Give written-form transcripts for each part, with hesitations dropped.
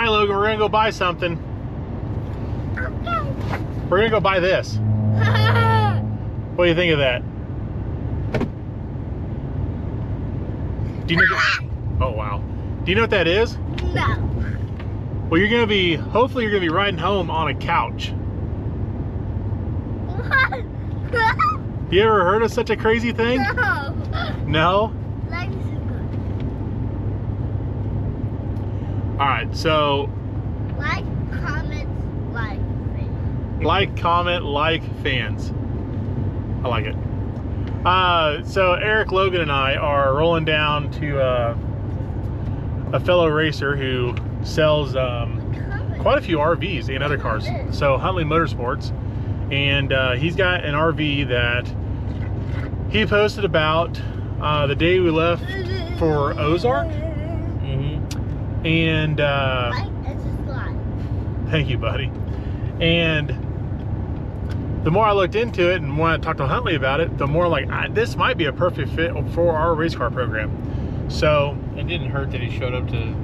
right, Logan, we're gonna go buy something. Okay. We're gonna go buy this. What do you think of that? Do you know? Oh wow. Do you know what that is? No. Well, you're gonna be. Hopefully, you're gonna be riding home on a couch. What? You ever heard of such a crazy thing? No. No? Like All right, so comment, like fans. like, comment, like, fans. I like it. So Eric, Logan, and I are rolling down to a fellow racer who sells quite a few RVs and other cars. So Huntley Motorsports, and he's got an RV that he posted about the day we left for Ozark. And thank you, buddy. And the more I looked into it and when I talked to Huntley about it, the more like this might be a perfect fit for our race car program. So it didn't hurt that he showed up to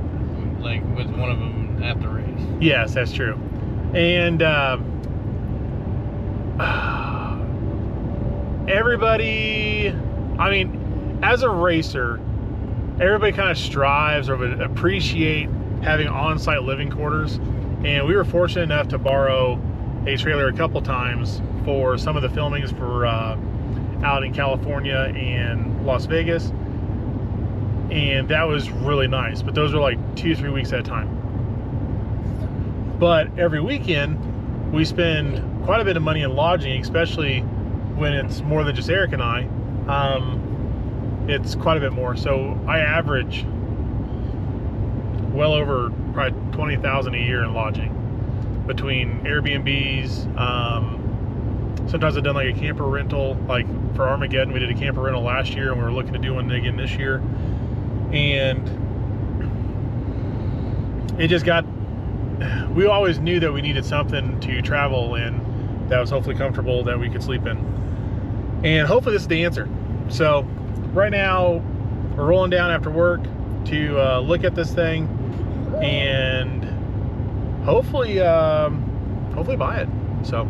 like with one of them at the race. yes, that's true. And everybody, I mean, as a racer, everybody kind of strives or would appreciate having on-site living quarters, and we were fortunate enough to borrow a trailer a couple times for some of the filmings for out in California and Las Vegas, and that was really nice. But those were like 2-3 weeks at a time. But every weekend we spend quite a bit of money in lodging, especially when it's more than just Eric and I. It's quite a bit more. So I average well over probably $20,000 a year in lodging between Airbnbs. Sometimes I've done like a camper rental, like for Armageddon we did a camper rental last year, and we were looking to do one again this year. And it just got, we always knew that we needed something to travel in that was hopefully comfortable, that we could sleep in. And hopefully this is the answer. So right now we're rolling down after work to look at this thing and hopefully hopefully buy it. So,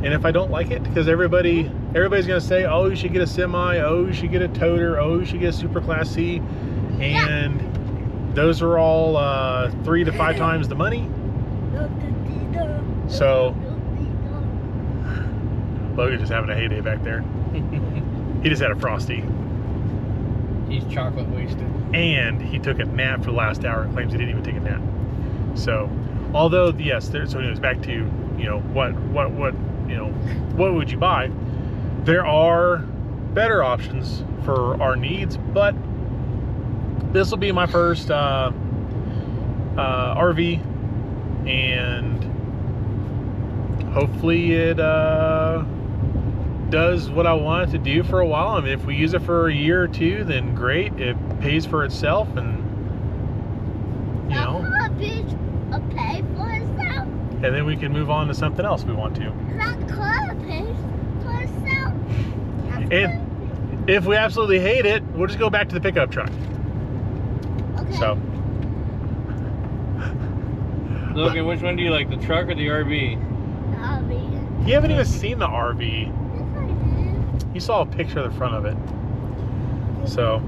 and if I don't like it, because everybody's gonna say, oh, you should get a semi, oh, you should get a toter, oh, you should get a super class C, and those are all 3 to 5 times the money. So Logan's just having a heyday back there. He just had a Frosty. He's chocolate wasted. And he took a nap for the last hour and claims he didn't even take a nap. So, although yes, so anyways, back to, you know, what would you buy? There are better options for our needs, but this will be my first RV, and hopefully it does what I want it to do for a while. I mean, if we use it for a year or two, then great. It pays for itself, and you know, pay for itself. and then we can move on to something else we want to. That car pays for itself. And if we absolutely hate it, we'll just go back to the pickup truck. Okay. So, Logan, which one do you like, the truck or the RV? The RV. you haven't even seen the RV. Yes, I did. You saw a picture of the front of it. So,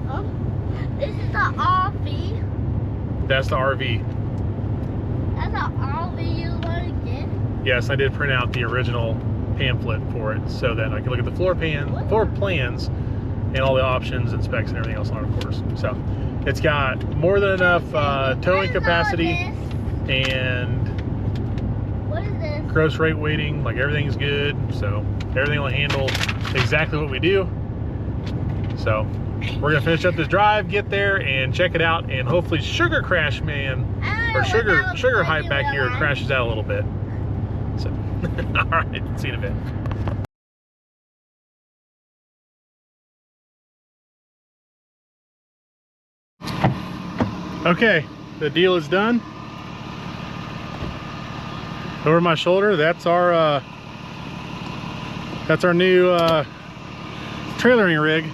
Oh, this is the RV. that's the RV. That's the RV you want to get. Yes, I did print out the original pamphlet for it so that I can look at the floor plans and all the options and specs and everything else on it, of course. So it's got more than enough towing capacity and What is this? gross rate weighting. Like, everything's good, so everything will handle exactly what we do. So we're gonna finish up this drive, get there, and check it out, and hopefully Sugar Crash Man or Sugar Hype back here crashes out a little bit. So, all right, see you in a bit. Okay, the deal is done. Over my shoulder, that's our new trailering rig.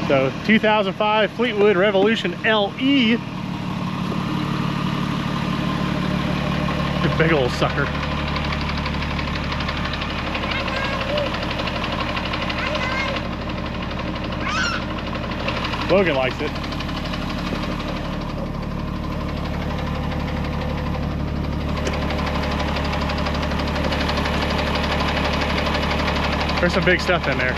So 2005 Fleetwood Revolution LE. The big old sucker. Logan likes it. There's some big stuff in there.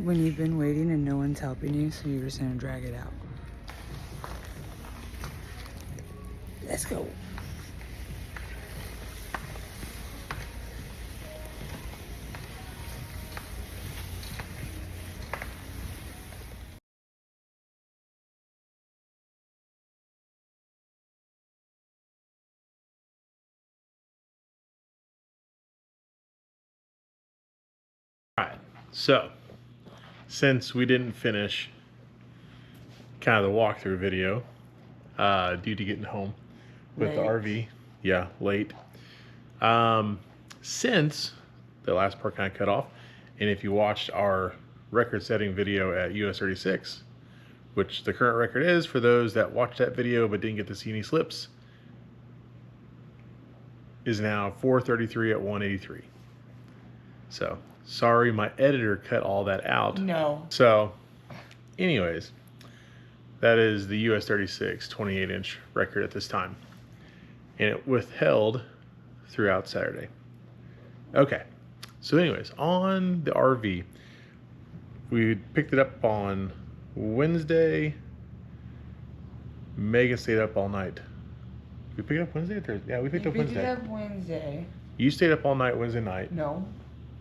When you've been waiting and no one's helping you, so you're just gonna drag it out. Let's go. All right, so since we didn't finish kind of the walkthrough video due to getting home with the RV, yeah, late. Since the last part kind of cut off, and if you watched our record-setting video at US 36, which the current record is for those that watched that video but didn't get to see any slips, is now 433 at 183. So sorry, my editor cut all that out. No. So anyways, that is the US 36 28-inch record at this time, and it withheld throughout Saturday. Okay, so anyways, on the RV, we picked it up on Wednesday. Megan stayed up all night. We picked it up Wednesday or Thursday? Yeah, we picked up Wednesday. We picked it up Wednesday. You stayed up all night Wednesday night. No.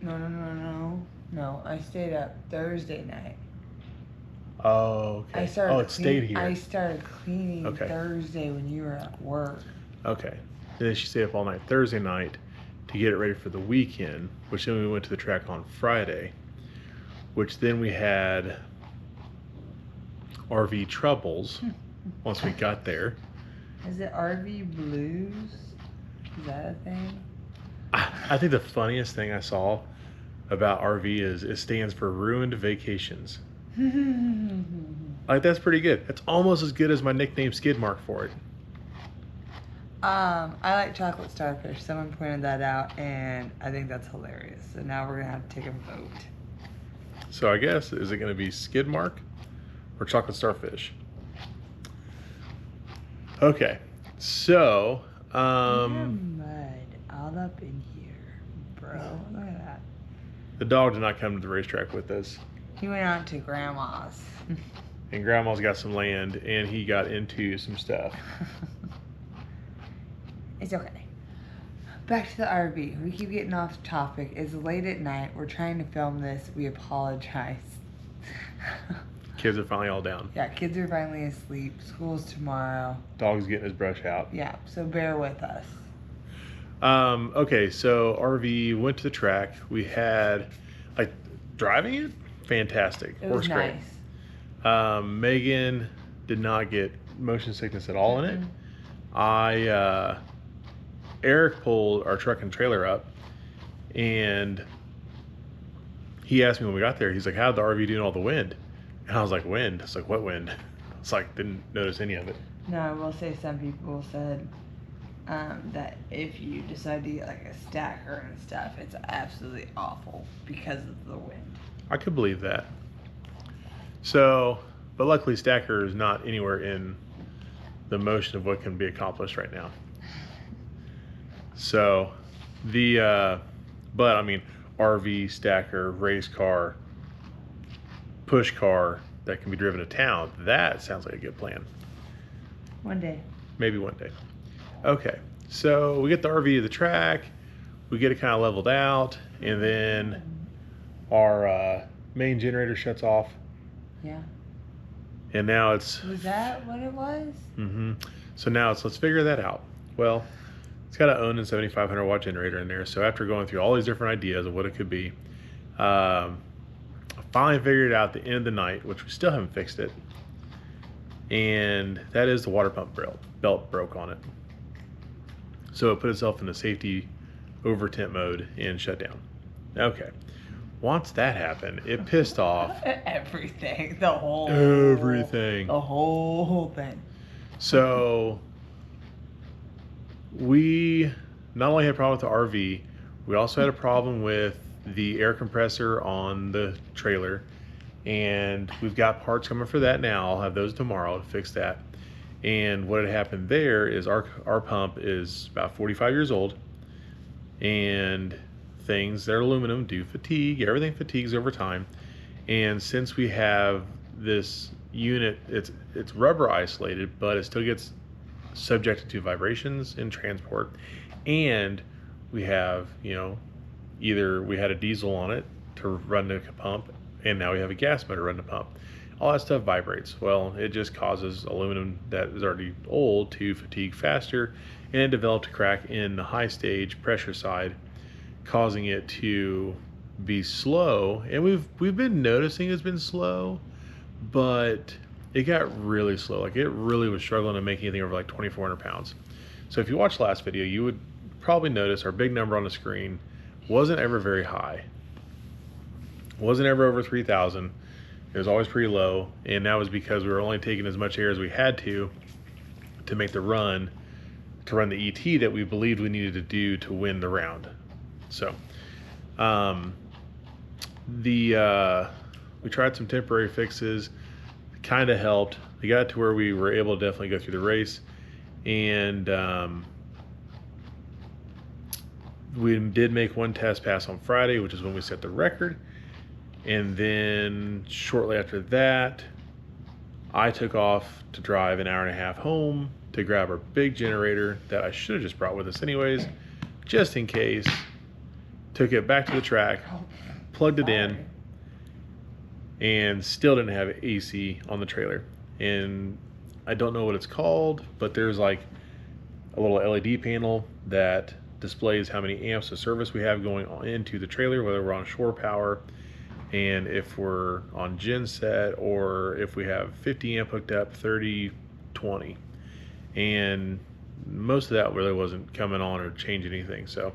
No, I stayed up Thursday night. Oh, okay. It stayed here. I started cleaning Okay. Thursday when you were at work. Okay. And then she stayed up all night Thursday night to get it ready for the weekend, which then we went to the track on Friday, which then we had RV troubles once we got there. Is it RV Blues? Is that a thing? I think the funniest thing I saw about RV is it stands for Ruined Vacations. Like, that's pretty good. It's almost as good as my nickname Skid Mark for it. I like chocolate starfish. Someone pointed that out, and I think that's hilarious. So now we're gonna have to take a vote. So I guess, is it going to be Skid Mark or chocolate starfish? Okay, so Mud all up in here, bro. Look at that. the dog did not come to the racetrack with us, He went out to Grandma's. and Grandma's got some land, and he got into some stuff. It's okay. Back to the RV. We keep getting off topic. It's late at night. We're trying to film this. We apologize. Kids are finally all down. Yeah, kids are finally asleep. School's tomorrow. Dog's getting his brush out. Yeah, so bear with us. Okay, so RV went to the track. We had, like, driving it, fantastic. It was Works nice. great. Megan did not get motion sickness at all in it. Eric pulled our truck and trailer up, and he asked me when we got there, he's like, how'd the RV do in all the wind? And I was like, wind? It's like, what wind? It's like, didn't notice any of it. No, I will say some people said that if you decide to get like a stacker and stuff, it's absolutely awful because of the wind. I could believe that. So, but luckily stacker is not anywhere in the motion of what can be accomplished right now. So but I mean, RV, stacker, race car, push car that can be driven to town, that sounds like a good plan. One day. Maybe one day. Okay, so we get the RV to the track. we get it kind of leveled out, and then our main generator shuts off, Yeah. and now it's Was that what it was? so now let's figure that out. Well, it's got an own 7500 watt generator in there. So after going through all these different ideas of what it could be, I finally figured it out at the end of the night, which we still haven't fixed it. And that is the water pump belt broke on it. So it put itself in the safety over tent mode and shut down. Okay. Once that happened, it pissed off Everything. The whole everything. The whole thing. So we not only had a problem with the RV, we also had a problem with the air compressor on the trailer, and we've got parts coming for that now. I'll have those tomorrow to fix that. And what had happened there is our pump is about 45 years old, and things that are aluminum do fatigue. Everything fatigues over time. And since we have this unit, it's rubber isolated, but it still gets subjected to vibrations in transport. And we have, you know, either we had a diesel on it to run the pump, and now we have a gas motor to run the pump. All that stuff vibrates. Well, it just causes aluminum that is already old to fatigue faster, and it developed a crack in the high stage pressure side, causing it to be slow. And we've been noticing it's been slow, but it got really slow. Like, it really was struggling to make anything over like 2,400 pounds. So if you watched the last video, you would probably notice our big number on the screen wasn't ever very high. Wasn't ever over 3,000. It was always pretty low, and that was because we were only taking as much air as we had to make the run, to run the ET that we believed we needed to do to win the round. So we tried some temporary fixes, kind of helped. We got to where we were able to definitely go through the race, and we did make one test pass on Friday, which is when we set the record. And then shortly after that, I took off to drive an hour and a half home to grab our big generator that I should have just brought with us anyways, just in case. Took it back to the track, plugged it in, and still didn't have AC on the trailer. And I don't know what it's called, but there's like a little LED panel that displays how many amps of service we have going on into the trailer, whether we're on shore power, and if we're on genset, or if we have 50 amp hooked up, 30, 20. And most of that really wasn't coming on or changing anything. So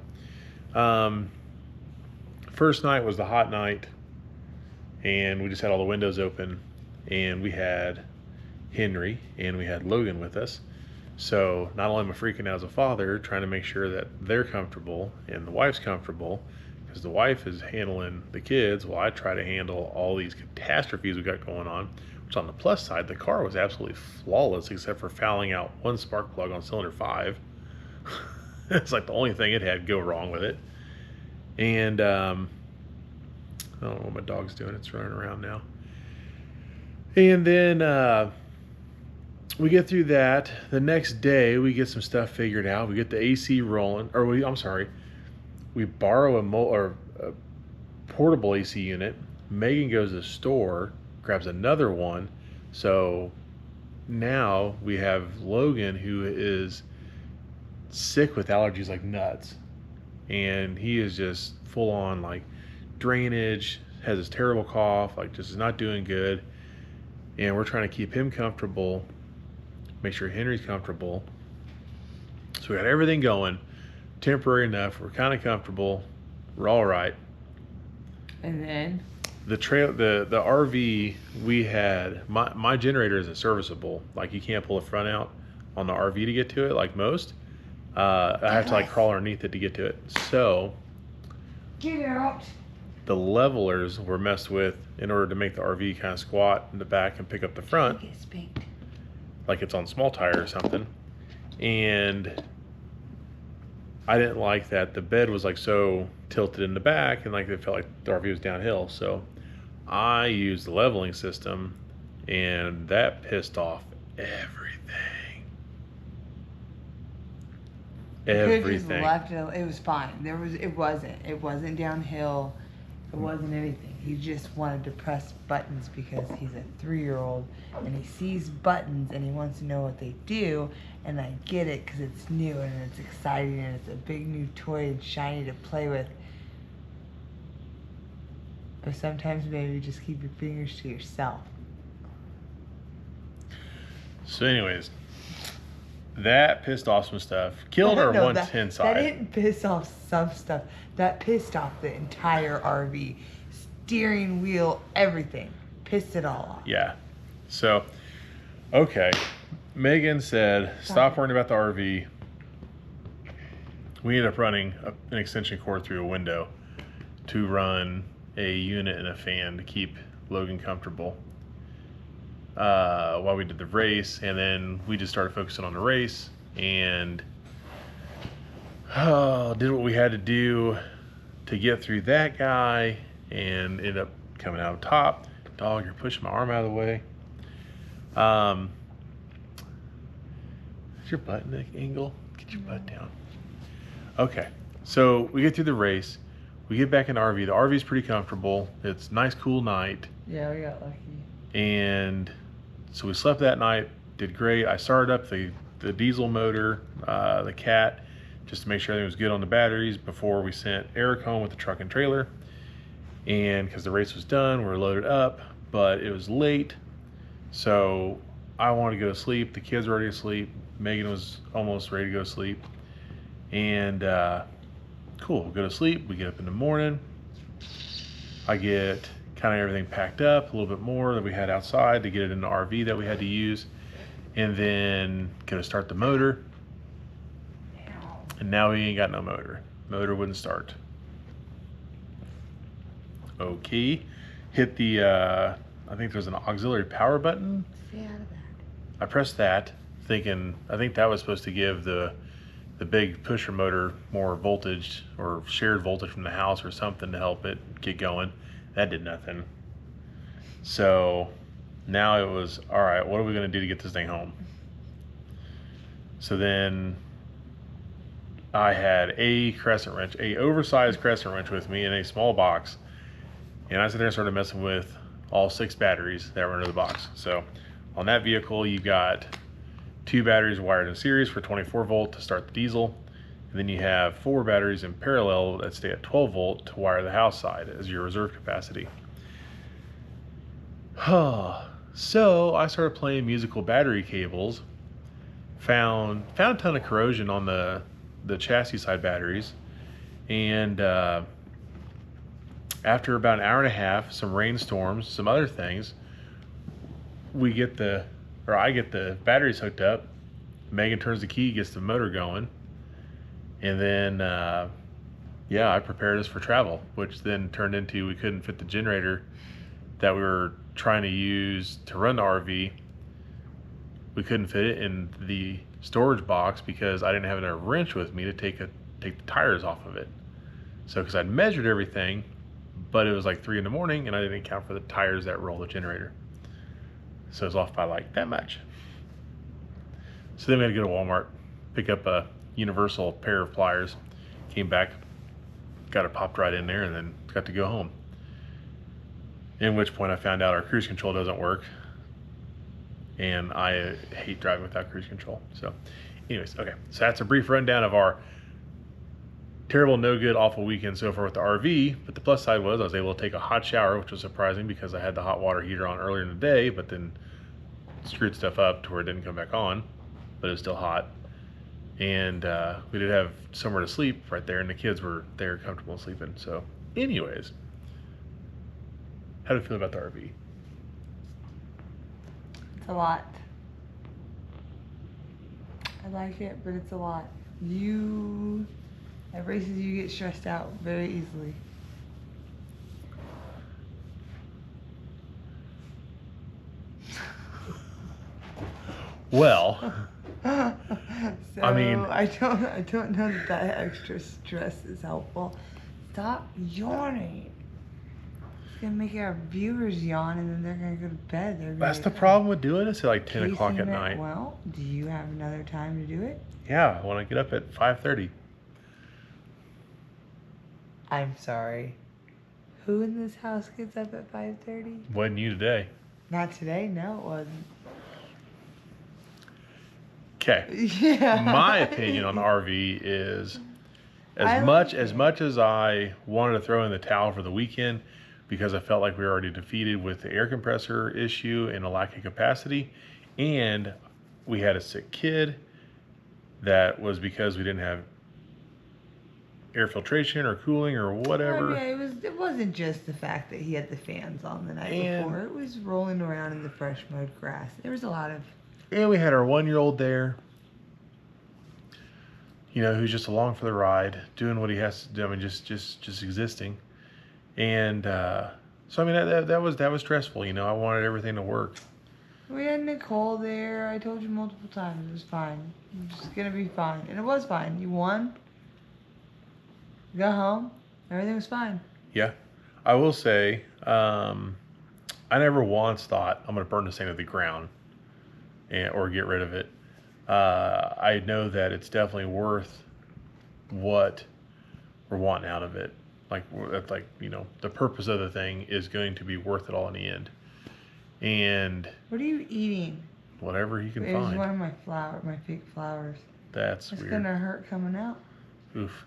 first night was the hot night, and we just had all the windows open, and we had Henry and we had Logan with us. So not only am I freaking out as a father, trying to make sure that they're comfortable and the wife's comfortable, because the wife is handling the kids while I try to handle all these catastrophes we got going on. Which, on the plus side, the car was absolutely flawless except for fouling out one spark plug on cylinder 5. It's like the only thing it had go wrong with it. And I don't know what my dog's doing. It's running around now. And then we get through that. The next day, we get some stuff figured out. We get the AC rolling, or we borrow a portable AC unit. Megan goes to the store, grabs another one. So now we have Logan, who is sick with allergies like nuts, and he is just full on like drainage, has this terrible cough, like just is not doing good. And we're trying to keep him comfortable, make sure Henry's comfortable. So we got everything going, temporary enough. We're kind of comfortable. We're all right. And then the RV we had, my generator isn't serviceable. Like, you can't pull the front out on the RV to get to it like most. I have to like crawl underneath it to get to it. So get out. The levelers were messed with in order to make the RV kind of squat in the back and pick up the front, like it's on small tire or something. And I didn't like that the bed was like so tilted in the back, and like it felt like the RV was downhill. So I used the leveling system, and that pissed off everything. everything. Left it was fine. It wasn't downhill. It wasn't anything. He just wanted to press buttons because he's a 3-year-old and he sees buttons and he wants to know what they do. And I get it because it's new and it's exciting and it's a big new toy and shiny to play with. But sometimes maybe just keep your fingers to yourself. So anyways, that pissed off some stuff. Killed our 110 side. That didn't piss off some stuff. That pissed off the entire RV. Steering wheel, everything. Pissed it all off. Yeah. So, okay. Megan said, stop worrying about the RV. We ended up running an extension cord through a window to run a unit and a fan to keep Logan comfortable while we did the race. And then we just started focusing on the race and did what we had to do to get through that guy and ended up coming out top. Dog, you're pushing my arm out of the way. Is your butt neck angle? Get your butt down. Okay, so we get through the race. We get back in the RV. The RV is pretty comfortable. It's a nice, cool night. Yeah, we got lucky. And so we slept that night, did great. I started up the diesel motor, the Cat, just to make sure everything was good on the batteries before we sent Eric home with the truck and trailer. And because the race was done, we were loaded up, but it was late. So I wanted to go to sleep. The kids were ready to sleep. Megan was almost ready to go to sleep. And cool, we go to sleep. We get up in the morning. I get kind of everything packed up, a little bit more that we had outside to get it in the RV that we had to use. And then go to start the motor. And now we ain't got no motor. Motor wouldn't start. Okay. Hit the, I think there's an auxiliary power button. Stay out of that. I pressed that, thinking, I think that was supposed to give the big pusher motor more voltage or shared voltage from the house or something to help it get going. That did nothing. So now it was, all right, what are we going to do to get this thing home? So then I had a crescent wrench, a oversized crescent wrench with me in a small box. And I sat there and started messing with all 6 batteries that were under the box. So on that vehicle, you got 2 batteries wired in series for 24 volt to start the diesel. And then you have 4 batteries in parallel that stay at 12 volt to wire the house side as your reserve capacity. So I started playing musical battery cables. Found a ton of corrosion on the chassis side batteries. And after about an hour and a half, some rainstorms, some other things, I get the batteries hooked up. Megan turns the key, gets the motor going. And then, I prepared us for travel, which then turned into we couldn't fit the generator that we were trying to use to run the RV. We couldn't fit it in the storage box because I didn't have enough wrench with me to take the tires off of it. So, because I'd measured everything, but it was like 3 in the morning and I didn't account for the tires that roll the generator. So it was off by like that much. So then we had to go to Walmart, pick up a universal pair of pliers, came back, got it popped right in there, and then got to go home. In which point I found out our cruise control doesn't work. And I hate driving without cruise control. So anyways, okay. So that's a brief rundown of our terrible, no good, awful weekend so far with the RV. But the plus side was I was able to take a hot shower, which was surprising because I had the hot water heater on earlier in the day, but then screwed stuff up to where it didn't come back on, but it was still hot. And we did have somewhere to sleep right there, and the kids were there comfortable sleeping. So anyways, how do you feel about the RV? It's a lot. I like it, but it's a lot. At races you get stressed out very easily. Well, So, I mean, I don't know that extra stress is helpful. Stop yawning. gonna make our viewers yawn, and then they're gonna go to bed. That's the problem with doing this at like 10 o'clock at Casing it night. well. Do you have another time to do it? Yeah, I want to get up at 5:30. I'm sorry. Who in this house gets up at 5:30? Wasn't you today? Not today. No, it wasn't. Okay. Yeah. My opinion on RV is I as like much as I wanted to throw in the towel for the weekend because I felt like we were already defeated with the air compressor issue and a lack of capacity, and we had a sick kid that was because we didn't have air filtration or cooling or whatever. I mean, it wasn't just the fact that he had the fans on the night before. It was rolling around in the fresh mowed grass. There was a lot of... And we had our 1-year-old there, you know, who's just along for the ride, doing what he has to do. I mean, just existing. And so I mean, that was stressful. You know, I wanted everything to work. We had Nicole there. I told you multiple times. It was fine. It was just gonna be fine, and it was fine. You won. Got home. Everything was fine. Yeah, I will say, I never once thought I'm gonna burn this thing to the ground, or get rid of it. I know that it's definitely worth what we're wanting out of it. Like, you know, the purpose of the thing is going to be worth it all in the end. And what are you eating? Whatever you can It was find. one of my fake flowers. That's it's weird. It's gonna hurt coming out. Oof.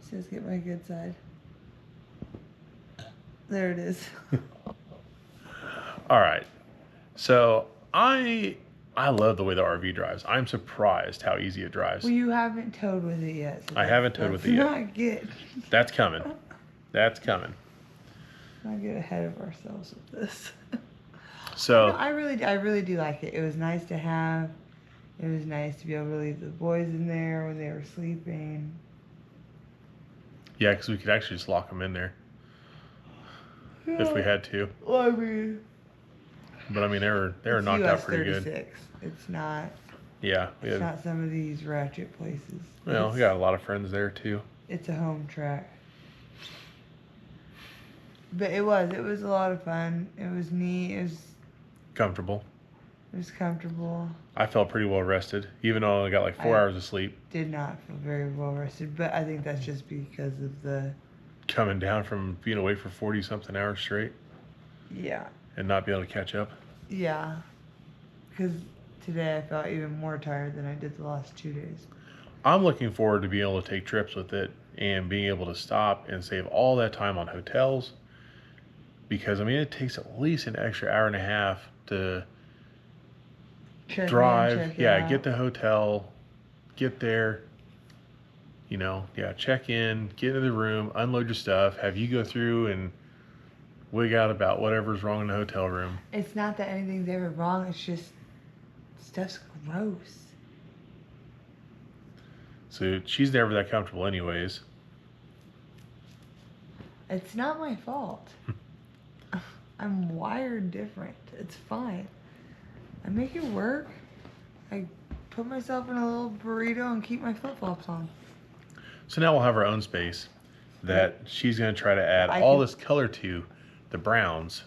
Says get my good side. There it is. All right. So I love the way the RV drives. I'm surprised how easy it drives. Well, you haven't towed with it yet. So I haven't towed with it yet. Not get. That's coming. That's coming. Not get ahead of ourselves with this. So no, I really do like it. It was nice to have. It was nice to be able to leave the boys in there when they were sleeping. yeah, because we could actually just lock them in there if we had to. Well, I mean, but I mean, they were knocked out pretty good. It's not. Yeah, It's not some of these ratchet places. Well, we got a lot of friends there too. It's a home track. But it was a lot of fun. It was neat. It Comfortable. was comfortable. I felt pretty well rested, even though I got like 4 hours of sleep. Did not feel very well rested, but I think that's just because of the... Coming down from being awake for 40-something hours straight. Yeah. And not be able to catch up. Yeah. Because today I felt even more tired than I did the last 2 days. I'm looking forward to being able to take trips with it and being able to stop and save all that time on hotels. Because, I mean, it takes at least an extra hour and a half to drive. Yeah, get the hotel, get there, you know, check in, get into the room, unload your stuff, have you go through and wig out about whatever's wrong in the hotel room. It's not that anything's ever wrong, it's just stuff's gross. So she's never that comfortable anyways. It's not my fault. I'm wired different. It's fine. I make it work. I put myself in a little burrito and keep my flip-flops on. So now we'll have our own space that she's going to try to add all this color to the browns.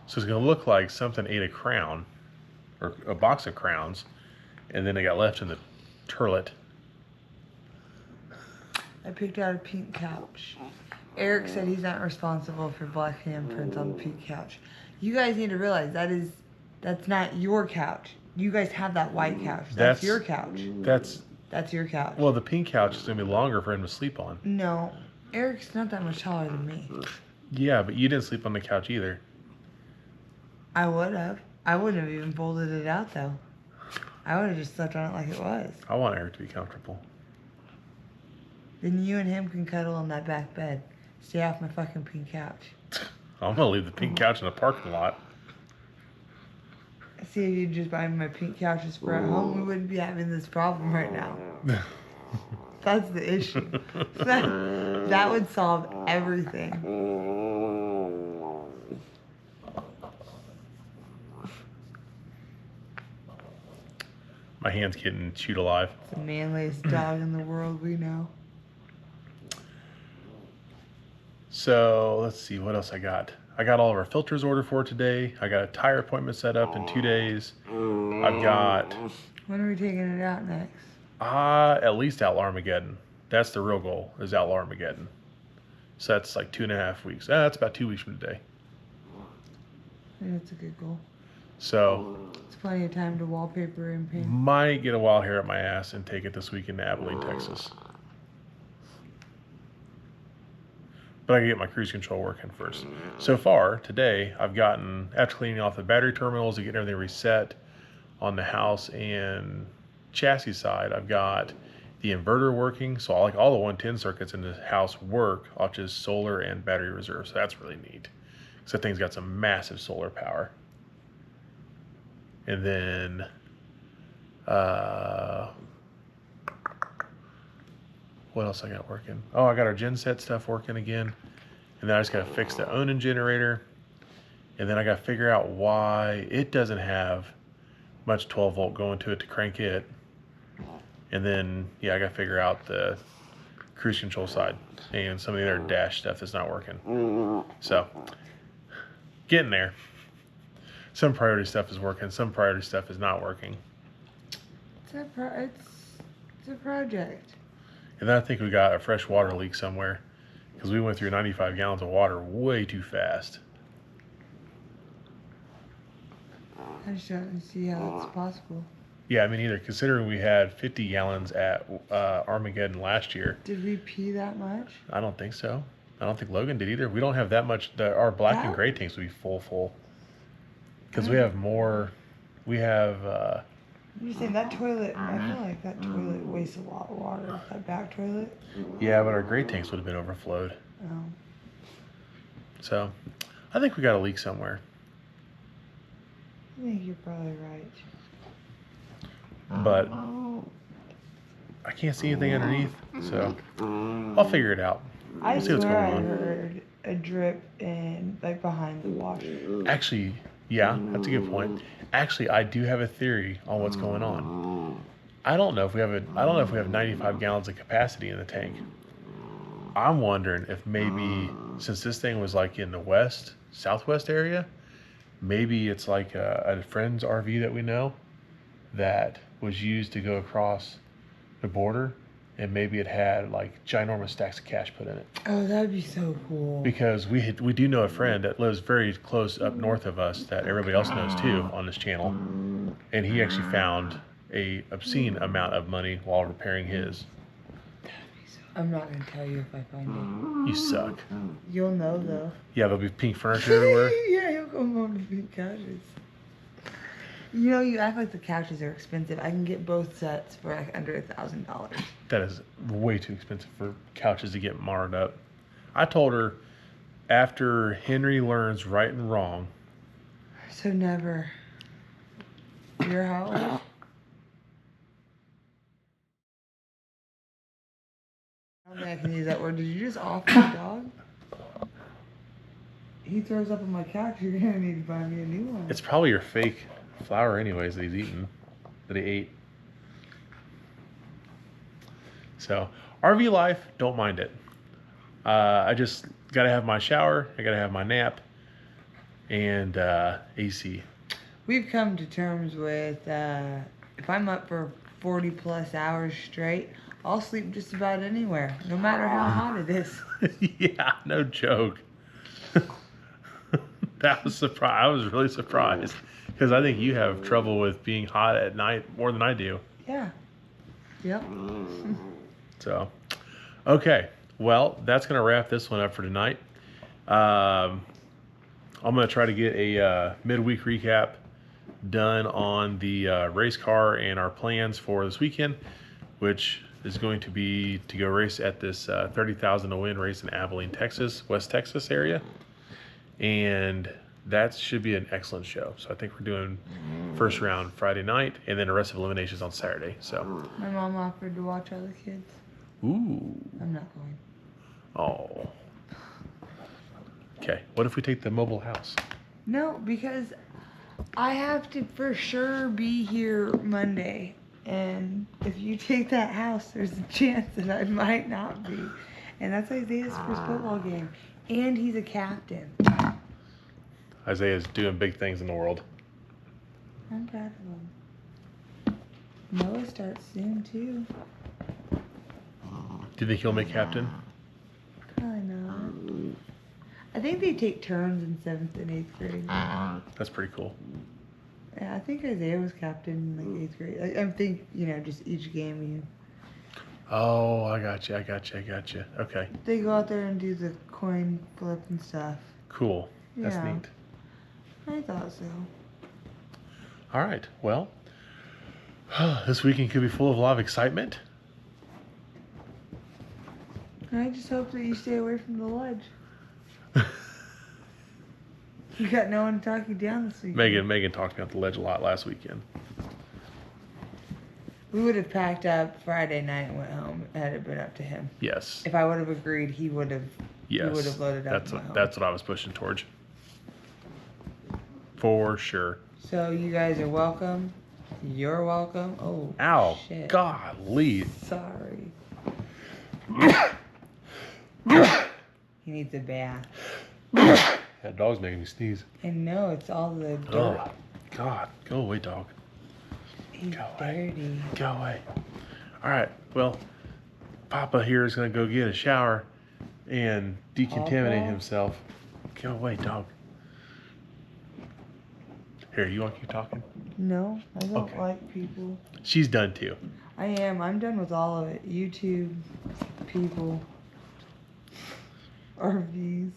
So it's going to look like something ate a crown or a box of crowns and then it got left in the turlet. I picked out a pink couch. Eric said he's not responsible for black handprints on the pink couch. You guys need to realize that's not your couch. You guys have that white couch. That's your couch. That's your couch. Well, the pink couch is going to be longer for him to sleep on. No. Eric's not that much taller than me. Yeah, but you didn't sleep on the couch either. I would have. I wouldn't have even folded it out, though. I would have just slept on it like it was. I want Eric to be comfortable. Then you and him can cuddle on that back bed. Stay off my fucking pink couch. I'm going to leave the pink couch in the parking lot. See, if you just buy me my pink couches for at home, we wouldn't be having this problem right now. That's the issue. That would solve everything. My hand's getting chewed alive. It's the manliest dog in the world we know. So let's see what else I got. I got all of our filters ordered for today. I got a tire appointment set up in 2 days. I've got When are we taking it out next? at least Outlaw Armageddon. That's the real goal, is Outlaw Armageddon. So that's like 2.5 weeks. That's about 2 weeks from today. I think that's a good goal. So It's plenty of time to wallpaper and paint. might get a wild hair up my ass and take it this weekend to Abilene, Texas. But I can get my cruise control working first. So far today, I've gotten, after cleaning off the battery terminals and getting everything reset on the house and chassis side, I've got the inverter working. So like all the 110 circuits in the house work off just solar and battery reserve. So that's really neat. So that thing's got some massive solar power. And then what else I got working? Oh, I got our genset stuff working again. And then I just got to fix the Onan generator. And then I got to figure out why it doesn't have much 12 volt going to it to crank it. And then, yeah, I got to figure out the cruise control side and some of the other dash stuff that's not working. So, getting there. Some priority stuff is working, some priority stuff is not working. It's a project. And then I think we got a fresh water leak somewhere because we went through 95 gallons of water way too fast. I just don't see how that's possible. Yeah, I mean, either considering we had 50 gallons at Armageddon last year. Did we pee that much? I don't think so. I don't think Logan did either. We don't have that much. Our black and gray tanks would be full. Because we have more. We have. I'm just saying that toilet, I feel like that toilet wastes a lot of water. That back toilet. Yeah, but our gray tanks would have been overflowed. Oh. So, I think we got a leak somewhere. I think you're probably right. But I can't see anything underneath, so I'll figure it out. I We'll see what's swear going I on. heard a drip in like behind the washer. Actually, yeah, that's a good point. Actually, I do have a theory on what's going on. I don't know if we have 95 gallons of capacity in the tank. I'm wondering if maybe since this thing was like in the southwest area, maybe it's like a friend's RV that we know that was used to go across the border, and maybe it had like ginormous stacks of cash put in it. Oh, that'd be so cool. Because we do know a friend that lives very close up north of us that everybody else knows too on this channel, and he actually found a obscene amount of money while repairing his. I'm not gonna tell you if I find You suck. it. You'll know though. Yeah, there'll be pink furniture everywhere. Yeah, you'll come home to pink couches. You know, you act like the couches are expensive. I can get both sets for like under $1,000. That is way too expensive for couches to get marred up. I told her after Henry learns right and wrong. So never. You're how old? I don't think I can use that word. Did you just off my dog? He throws up on my couch. You're gonna need to buy me a new one. It's probably your fake flour anyways that he's eaten, that he ate. So, RV life, don't mind it. I just gotta have my shower, I gotta have my nap, and AC. We've come to terms with if I'm up for 40 plus hours straight, I'll sleep just about anywhere, no matter how hot it is. Yeah, no joke. That was surprise. I was really surprised because I think you have trouble with being hot at night more than I do. Yeah. Yep. So, okay. Well, that's going to wrap this one up for tonight. I'm going to try to get a midweek recap done on the race car and our plans for this weekend, which is going to be to go race at this 30,000 to win race in Abilene, Texas, West Texas area. And that should be an excellent show. So I think we're doing first round Friday night and then the rest of eliminations on Saturday. So My mom offered to watch all the kids. ooh. I'm not going. Oh. Okay. What if we take the mobile house? No, because I have to for sure be here Monday. you take that house, there's a chance that I might not be. And that's Isaiah's first football game. And he's a captain. Isaiah's doing big things in the world. I'm proud of him. Noah starts soon, too. Do you think he'll make captain? Probably not. I think they take turns in 7th and 8th grade. That's pretty cool. Yeah, I think Isaiah was captain in like 8th grade. I think, you know, just each game you... Oh, I got you. Okay. They go out there and do the coin flip and stuff. Cool. That's Yeah. neat. I thought so. All right. Well, this weekend could be full of a lot of excitement. I just hope that you stay away from the ledge. You got no one to talk you down this weekend. Megan talked about the ledge a lot last weekend. We would have packed up Friday night and went home had it been up to him. Yes. If I would have agreed, he would have. Yes. He would have loaded up. That's what I was pushing towards. For sure. So you guys are welcome. You're welcome. Oh. Ow. Shit. Golly. Sorry. He needs a bath. That dog's making me sneeze. And no, it's all the dirt. Oh, God. Go away, dog. He's Go away. dirty. Go away. All right. Well, Papa here is going to go get a shower and decontaminate Papa? himself. Go away, dog. Here, you want to keep talking? No, I don't Okay. like people. She's done too. I am. I'm done with all of it. YouTube, people, RVs.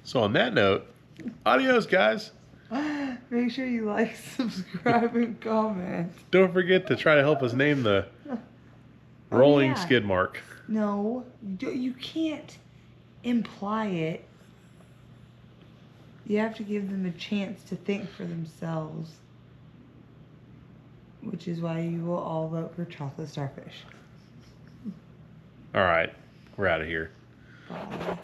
So on that note, adios, guys. Make sure you like, subscribe, and comment. Don't forget to try to help us name the rolling yeah. skid mark. No, you can't imply it. You have to give them a chance to think for themselves. Which is why you will all vote for chocolate starfish. All right. We're out of here. Bye.